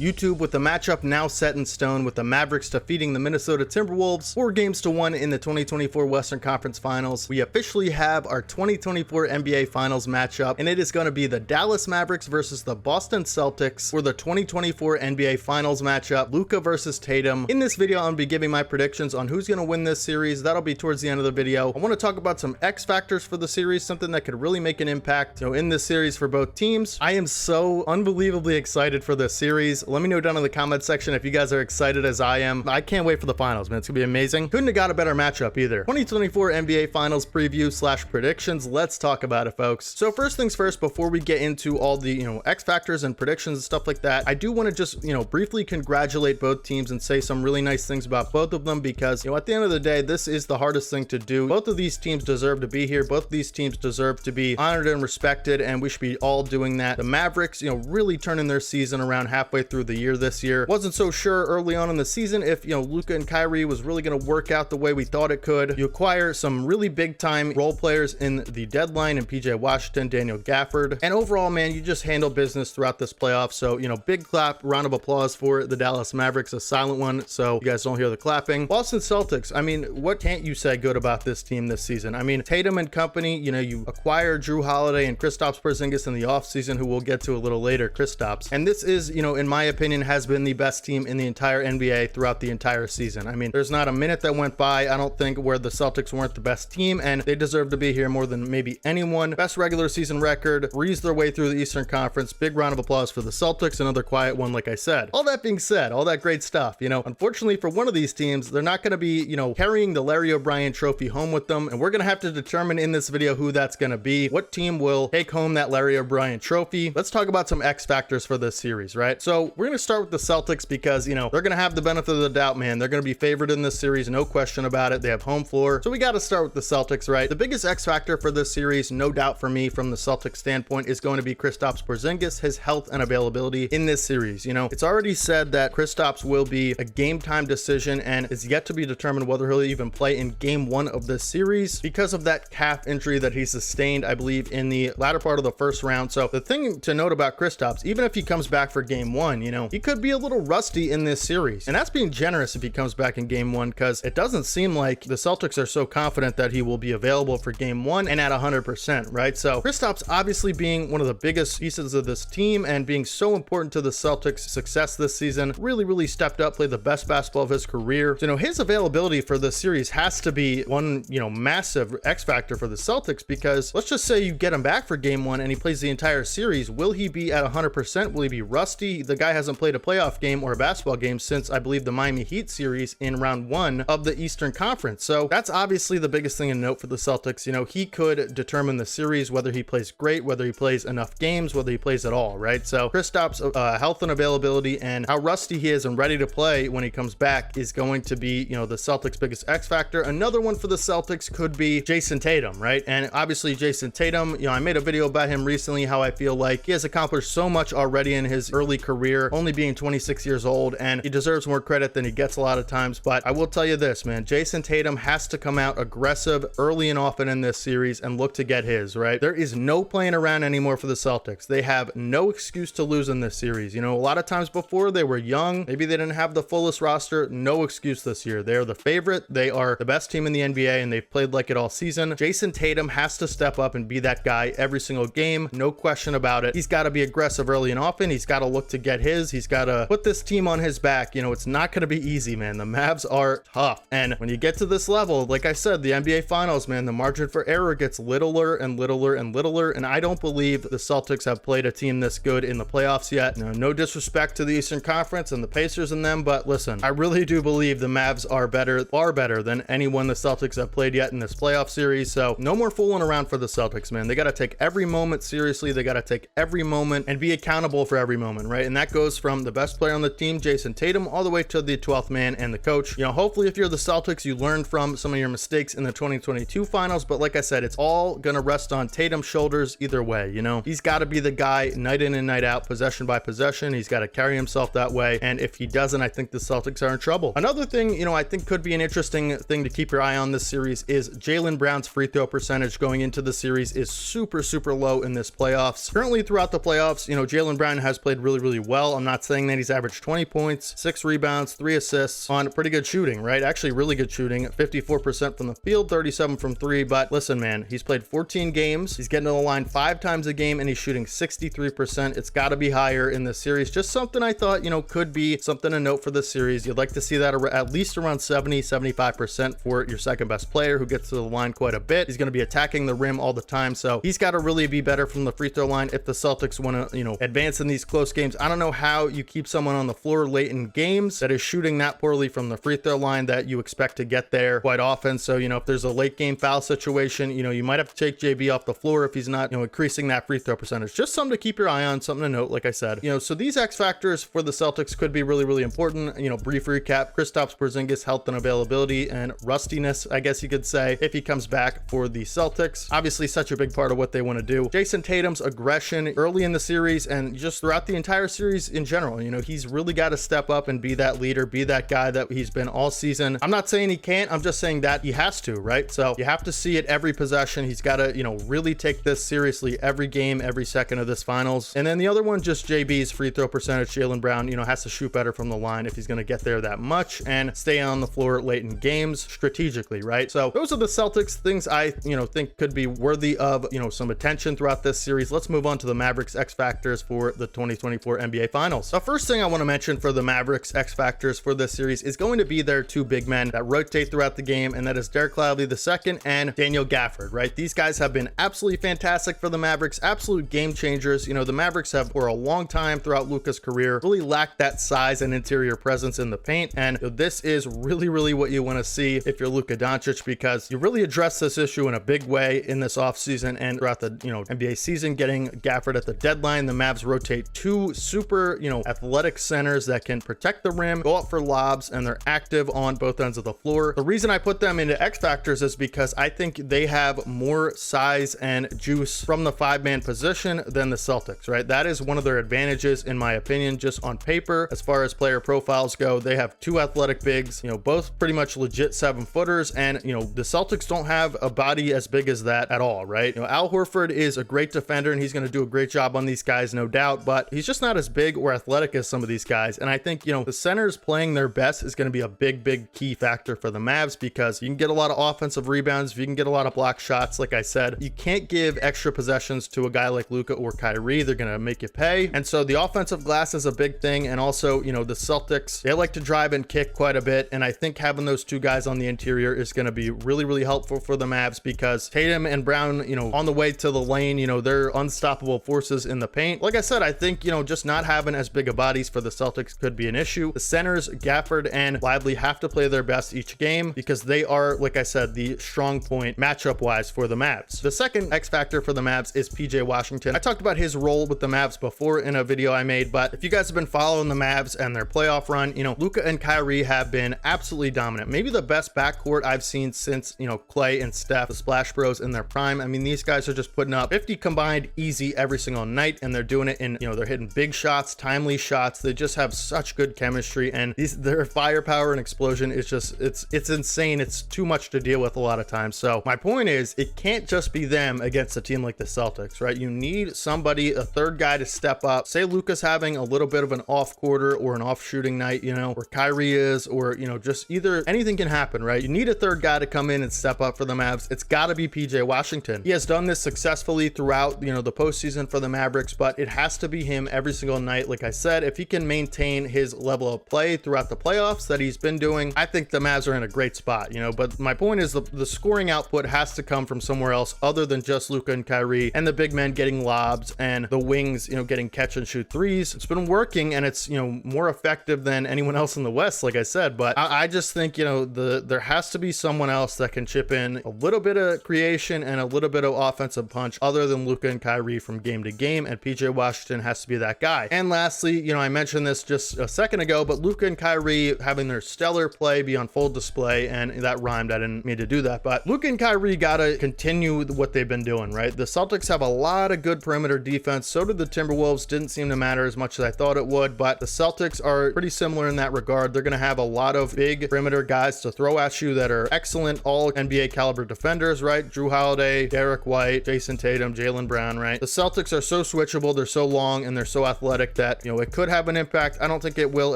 YouTube, with the matchup now set in stone with the Mavericks defeating the Minnesota Timberwolves 4-1 in the 2024 Western Conference Finals, we officially have our 2024 NBA Finals matchup, and it is going to be the Dallas Mavericks versus the Boston Celtics for the 2024 NBA Finals matchup, Luka versus Tatum. In this video, I'm going to be giving my predictions on who's going to win this series. That'll be towards the end of the video. I want to talk about some X factors for the series, something that could really make an impact, in this series for both teams. I am so unbelievably excited for this series. Let me know down in the comment section if you guys are excited as I am. I can't wait for the finals, man. It's gonna be amazing. Couldn't have got a better matchup either. 2024 NBA Finals preview / predictions. Let's talk about it, folks. So first things first, before we get into all the X factors and predictions and stuff like that, I do want to just briefly congratulate both teams and say some really nice things about both of them, because at the end of the day, this is the hardest thing to do. Both of these teams deserve to be here. Both of these teams deserve to be honored and respected, and we should be all doing that. The Mavericks, really turning their season around halfway through the year this year. Wasn't so sure early on in the season if Luka and Kyrie was really going to work out the way we thought it could. You acquire some really big time role players in the deadline, and PJ Washington, Daniel Gafford, and overall, man, you just handle business throughout this playoff. So big clap, round of applause for the Dallas Mavericks, a silent one so you guys don't hear the clapping. Boston Celtics, I mean, what can't you say good about this team this season? I mean, Tatum and company, you acquire Drew Holiday and Kristaps Porzingis in the offseason, who we'll get to a little later, Kristaps. And this is, in my opinion, has been the best team in the entire NBA throughout the entire season. I mean, there's not a minute that went by, I don't think, where the Celtics weren't the best team, and they deserve to be here more than maybe anyone. Best regular season record, breezed their way through the Eastern Conference. Big round of applause for the Celtics, another quiet one, like I said. All that being said, all that great stuff, unfortunately for one of these teams, they're not going to be, carrying the Larry O'Brien trophy home with them, and we're going to have to determine in this video who that's going to be. What team will take home that Larry O'Brien trophy? Let's talk about some X factors for this series, right? So we're going to start with the Celtics because, they're going to have the benefit of the doubt, man. They're going to be favored in this series, no question about it. They have home floor. So we got to start with the Celtics, right? The biggest X factor for this series, no doubt for me from the Celtics standpoint, is going to be Kristaps Porzingis, his health and availability in this series. It's already said that Kristaps will be a game time decision, and it's yet to be determined whether he'll even play in game 1 of this series because of that calf injury that he sustained, I believe, in the latter part of the first round. So the thing to note about Kristaps, even if he comes back for game 1, he could be a little rusty in this series, and that's being generous if he comes back in game 1, because it doesn't seem like the Celtics are so confident that he will be available for game 1 and at 100%, right? So Kristaps obviously being one of the biggest pieces of this team and being so important to the Celtics' success this season, really stepped up, played the best basketball of his career. So, his availability for this series has to be one, massive X factor for the Celtics, because let's just say you get him back for game 1 and he plays the entire series. Will he be at 100%? Will he be rusty? The guy hasn't played a playoff game or a basketball game since, I believe, the Miami Heat series in round 1 of the Eastern Conference. So that's obviously the biggest thing to note for the Celtics. He could determine the series, whether he plays great, whether he plays enough games, whether he plays at all, right? So Kristaps' health and availability and how rusty he is and ready to play when he comes back is going to be, the Celtics' biggest X factor. Another one for the Celtics could be Jayson Tatum, right? And obviously Jayson Tatum, I made a video about him recently, how I feel like he has accomplished so much already in his early career, only being 26 years old, and he deserves more credit than he gets a lot of times. But I will tell you this, man, Jayson Tatum has to come out aggressive early and often in this series and look to get his, right? There is no playing around anymore for the Celtics. They have no excuse to lose in this series. A lot of times before, they were young, maybe they didn't have the fullest roster. No excuse this year. They're the favorite. They are the best team in the NBA, and they've played like it all season. Jayson Tatum has to step up and be that guy every single game. No question about it. He's got to be aggressive early and often. He's got to look to get his. He's got to put this team on his back. It's not going to be easy, man. The Mavs are tough. And when you get to this level, like I said, the NBA Finals, man, the margin for error gets littler and littler and littler. And I don't believe the Celtics have played a team this good in the playoffs yet. No disrespect to the Eastern Conference and the Pacers and them, but listen, I really do believe the Mavs are better, far better than anyone the Celtics have played yet in this playoff series. So no more fooling around for the Celtics, man. They got to take every moment seriously. They got to take every moment and be accountable for every moment, right? And that goes from the best player on the team, Jayson Tatum, all the way to the 12th man and the coach. Hopefully if you're the Celtics, you learned from some of your mistakes in the 2022 finals. But like I said, it's all going to rest on Tatum's shoulders either way. He's got to be the guy night in and night out, possession by possession. He's got to carry himself that way. And if he doesn't, I think the Celtics are in trouble. Another thing, I think could be an interesting thing to keep your eye on this series is Jaylen Brown's free throw percentage going into the series is super low in this playoffs. Currently throughout the playoffs, Jaylen Brown has played really well well. I'm not saying that he's averaged 20 points, 6 rebounds, 3 assists on pretty good shooting, right? Actually really good shooting, 54% from the field, 37 from 3. But listen, man, he's played 14 games. He's getting to the line 5 times a game and he's shooting 63%. It's got to be higher in this series. Just something I thought, could be something to note for this series. You'd like to see that at least around 75% for your second best player who gets to the line quite a bit. He's going to be attacking the rim all the time. So he's got to really be better from the free throw line if the Celtics want to, advance in these close games. I don't know how you keep someone on the floor late in games that is shooting that poorly from the free throw line that you expect to get there quite often. So, if there's a late game foul situation, you might have to take JB off the floor if he's not, increasing that free throw percentage. Just something to keep your eye on, something to note, like I said. So these X factors for the Celtics could be really, really important. Brief recap: Kristaps Porzingis' health and availability and rustiness, I guess you could say, if he comes back for the Celtics. Obviously, such a big part of what they want to do. Jayson Tatum's aggression early in the series and just throughout the entire series in general. He's really got to step up and be that leader, be that guy that he's been all season. I'm not saying he can't, I'm just saying that he has to, right? So you have to see it every possession. He's got to, really take this seriously every game, every second of this finals. And then the other one, just JB's free throw percentage. Jaylen Brown, has to shoot better from the line if he's going to get there that much and stay on the floor late in games strategically, right? So those are the Celtics things I, think could be worthy of, some attention throughout this series. Let's move on to the Mavericks X-factors for the 2024 NBA Finals. The first thing I want to mention for the Mavericks X-factors for this series is going to be their 2 big men that rotate throughout the game, and that is Derek Lively II and Daniel Gafford, right? These guys have been absolutely fantastic for the Mavericks, absolute game changers. The Mavericks have, for a long time throughout Luka's career, really lacked that size and interior presence in the paint, and this is really, really what you want to see if you're Luka Doncic, because you really address this issue in a big way in this offseason and throughout the NBA season. Getting Gafford at the deadline, the Mavs rotate 2 super athletic centers that can protect the rim, go up for lobs, and they're active on both ends of the floor. The reason I put them into X factors is because I think they have more size and juice from the 5-man position than the Celtics, right? That is one of their advantages in my opinion, just on paper. As far as player profiles go, they have 2 athletic bigs, both pretty much legit 7-footers, and the Celtics don't have a body as big as that at all, right? Al Horford is a great defender and he's going to do a great job on these guys, no doubt, but he's just not as big or athletic as some of these guys. And I think, the centers playing their best is going to be a big key factor for the Mavs, because you can get a lot of offensive rebounds, if you can get a lot of block shots. Like I said, you can't give extra possessions to a guy like Luka or Kyrie. They're going to make you pay. And so the offensive glass is a big thing. And also, the Celtics, they like to drive and kick quite a bit. And I think having those 2 guys on the interior is going to be really, really helpful for the Mavs, because Tatum and Brown, on the way to the lane, they're unstoppable forces in the paint. Like I said, I think, just not having as big of bodies for the Celtics could be an issue. The centers, Gafford and Lively, have to play their best each game, because they are, like I said, the strong point matchup wise for the Mavs. The second X factor for the Mavs is PJ Washington. I talked about his role with the Mavs before in a video I made, but if you guys have been following the Mavs and their playoff run, Luka and Kyrie have been absolutely dominant. Maybe the best backcourt I've seen since, Clay and Steph, the Splash Bros in their prime. I mean, these guys are just putting up 50 combined easy every single night, and they're doing it in, they're hitting big shots, timely shots. They just have such good chemistry, and their firepower and explosion is just, it's insane. It's too much to deal with a lot of times. So my point is, it can't just be them against a team like the Celtics, right? You need somebody, a third guy, to step up. Say Luka's having a little bit of an off quarter or an off shooting night, or Kyrie is, or, just either, anything can happen, right? You need a third guy to come in and step up for the Mavs. It's got to be PJ Washington. He has done this successfully throughout, the postseason for the Mavericks, but it has to be him every single night. Like I said, if he can maintain his level of play throughout the playoffs that he's been doing, I think the Mavs are in a great spot, but my point is the scoring output has to come from somewhere else other than just Luka and Kyrie and the big men getting lobs and the wings, getting catch and shoot threes. It's been working, and it's, more effective than anyone else in the West, like I said, but I just think, there has to be someone else that can chip in a little bit of creation and a little bit of offensive punch other than Luka and Kyrie from game to game, and PJ Washington has to be that guy. And lastly, I mentioned this just a second ago, but Luka and Kyrie having their stellar play be on full display, and that rhymed, I didn't mean to do that, but Luka and Kyrie gotta continue what they've been doing, right? The Celtics have a lot of good perimeter defense. So did the Timberwolves. Didn't seem to matter as much as I thought it would, but the Celtics are pretty similar in that regard. They're gonna have a lot of big perimeter guys to throw at you that are excellent, all NBA caliber defenders, right? Drew Holiday, Derek White, Jayson Tatum, Jaylen Brown, right? The Celtics are so switchable, they're so long, and they're so athletic predict that, it could have an impact. I don't think it will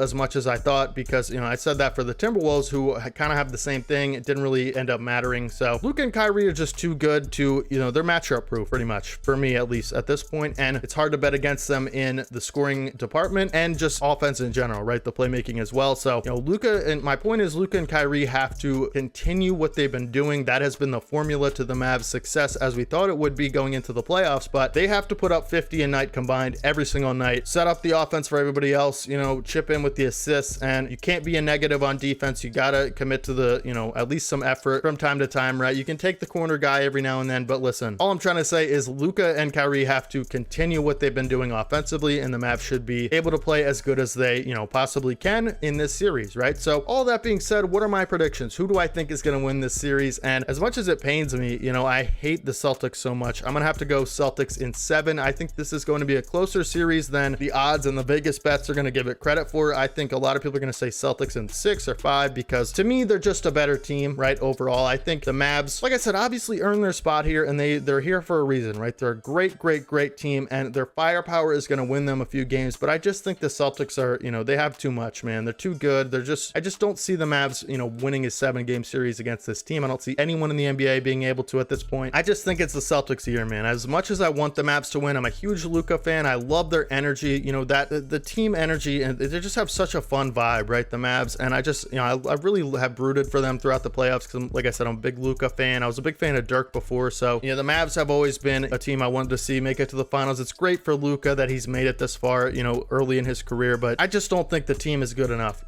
as much as I thought because, I said that for the Timberwolves, who kind of have the same thing. It didn't really end up mattering. So Luka and Kyrie are just too good to, they're matchup proof pretty much, for me at least at this point, and it's hard to bet against them in the scoring department and just offense in general, right? The playmaking as well. So, Luka, and my point is Luka and Kyrie have to continue what they've been doing. That has been the formula to the Mavs' success as we thought it would be going into the playoffs, but they have to put up 50 a night combined every single night, set up the offense for everybody else, chip in with the assists, and you can't be a negative on defense. You gotta commit to the, at least some effort from time to time, right? You can take the corner guy every now and then, but listen, all I'm trying to say is Luka and Kyrie have to continue what they've been doing offensively, and the Mavs should be able to play as good as they, possibly can in this series, right? So all that being said, what are my predictions? Who do I think is going to win this series? And as much as it pains me, I hate the Celtics so much, I'm gonna have to go Celtics in 7. I think this is going to be a closer series than the odds and the Vegas bets are going to give it credit for. I think a lot of people are going to say Celtics in 6 or 5 because to me they're just a better team, right? Overall, I think the Mavs, like I said, obviously earned their spot here, and they're here for a reason, right? They're a great team, and their firepower is going to win them a few games. But I just think the Celtics are, they have too much, man. They're too good. I just don't see the Mavs, winning a 7-game series against this team. I don't see anyone in the NBA being able to at this point. I just think it's the Celtics year, man. As much as I want the Mavs to win, I'm a huge Luka fan. I love their energy, that the team energy, and they just have such a fun vibe, right? The Mavs, and I just, I really have rooted for them throughout the playoffs because, like I said, I'm a big Luka fan. I was a big fan of Dirk before, so the Mavs have always been a team I wanted to see make it to the finals. It's great for Luka that he's made it this far, early in his career, but I just don't think the team is good enough,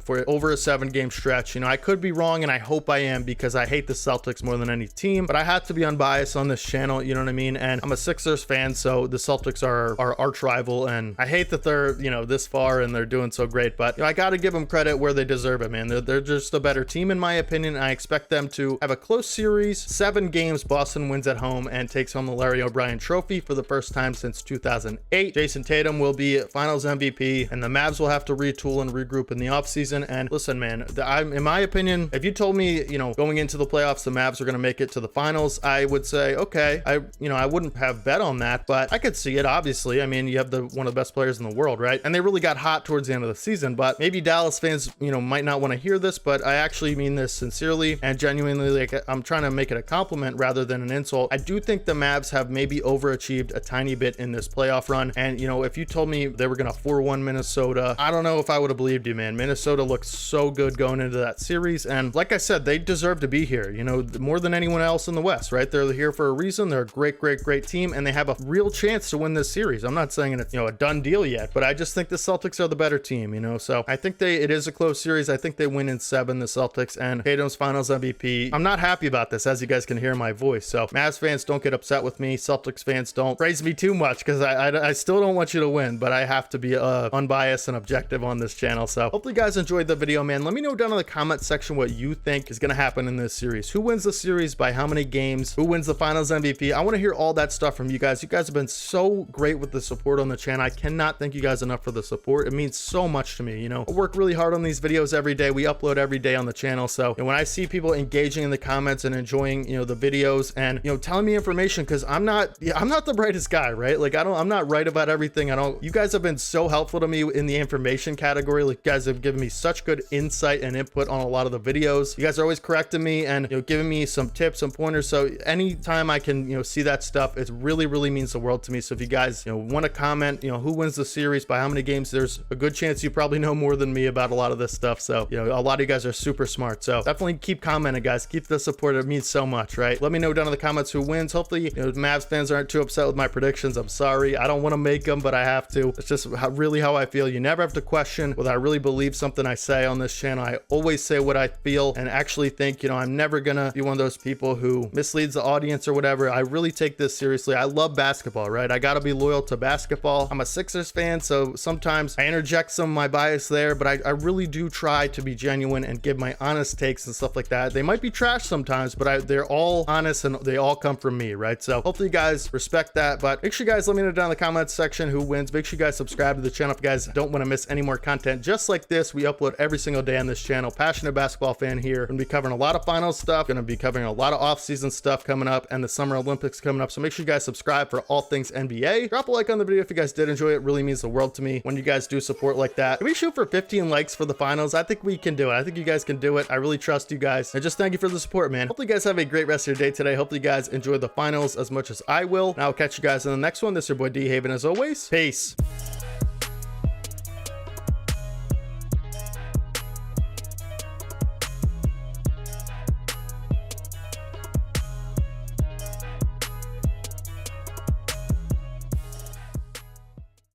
for over a 7-game stretch. I could be wrong, and I hope I am because I hate the Celtics more than any team, but I have to be unbiased on this channel, you know what I mean? And I'm a Sixers fan, so the Celtics are our arch rival, and I hate that they're, this far and they're doing so great, but I got to give them credit where they deserve it, man. They're just a better team in my opinion. I expect them to have a close series, 7 games. Boston wins at home and takes home the Larry O'Brien trophy for the first time since 2008. Jayson Tatum will be finals MVP, and the Mavs will have to retool and regroup in the offseason. And listen, man, in my opinion, if you told me, going into the playoffs, the Mavs are going to make it to the finals, I would say, okay, I wouldn't have bet on that, but I could see it, obviously. I mean, you have one of the best players in the world, right? And they really got hot towards the end of the season, but maybe Dallas fans, might not want to hear this, but I actually mean this sincerely and genuinely. Like, I'm trying to make it a compliment rather than an insult. I do think the Mavs have maybe overachieved a tiny bit in this playoff run. And, if you told me they were going to 4-1 Minnesota, I don't know if I would have believed you, man. Minnesota looks so good going into that series. And like I said, they deserve to be here, more than anyone else in the West, right? They're here for a reason. They're a great team, and they have a real chance to win this series. I'm not saying it's, a done deal yet, but I just think the Celtics are the better team, so I think it is a close series. I think they win in 7, the Celtics, and Tatum's finals MVP. I'm not happy about this, as you guys can hear in my voice. So Mavs fans, don't get upset with me. Celtics fans, don't praise me too much because I still don't want you to win, but I have to be unbiased and objective on this channel. So hopefully you guys enjoyed the video, man. Let me know down in the comment section what you think is going to happen in this series. Who wins the series by how many games? Who wins the finals MVP? I want to hear all that stuff from you guys. You guys have been so great with the support on the channel. I cannot thank you guys enough for the support. It means so much to me. I work really hard on these videos every day. We upload every day on the channel. So when I see people engaging in the comments and enjoying, the videos and, telling me information, because I'm not the brightest guy, right? Like I'm not right about everything. You guys have been so helpful to me in the information category. Like, you guys have given me such good insight and input on a lot of the videos. You guys are always correcting me and, giving me some tips and pointers. So anytime I can, see that stuff, it really means the world to me. So if you guys, want to comment, who wins the series by how many games, there's a good chance you probably know more than me about a lot of this stuff. So, a lot of you guys are super smart. So definitely keep commenting, guys. Keep the support. It means so much, right? Let me know down in the comments who wins. Hopefully, Mavs fans aren't too upset with my predictions. I'm sorry. I don't want to make them, but I have to. It's just really how I feel. You never have to question whether I really believe something I say on this channel. I always say what I feel and actually think, I'm never gonna be one of those people who misleads the audience or whatever. I really take this seriously. I love basketball, right? I gotta be loyal to basketball. I'm a Sixers fan, so sometimes I interject some of my bias there, but I really do try to be genuine and give my honest takes and stuff like that. They might be trash sometimes, but they're all honest and they all come from me, right? So hopefully you guys respect that, but make sure you guys let me know down in the comments section who wins. Make sure you guys subscribe to the channel if you guys don't want to miss any more content just like this. We upload every single day on this channel. Passionate basketball fan here. Gonna be covering a lot of finals stuff, gonna be covering a lot of off-season stuff coming up, and the Summer Olympics coming up. So make sure you guys subscribe for all things NBA. Drop a like on the video if you guys did enjoy it. it really means the world to me when you guys do support like that. Can we shoot for 15 likes for the finals? I think we can do it. I think you guys can do it. I really trust you guys. And just thank you for the support, man. Hopefully you guys have a great rest of your day today. Hopefully you guys enjoy the finals as much as I will. And I'll catch you guys in the next one. This is your boy D Haven as always. Peace.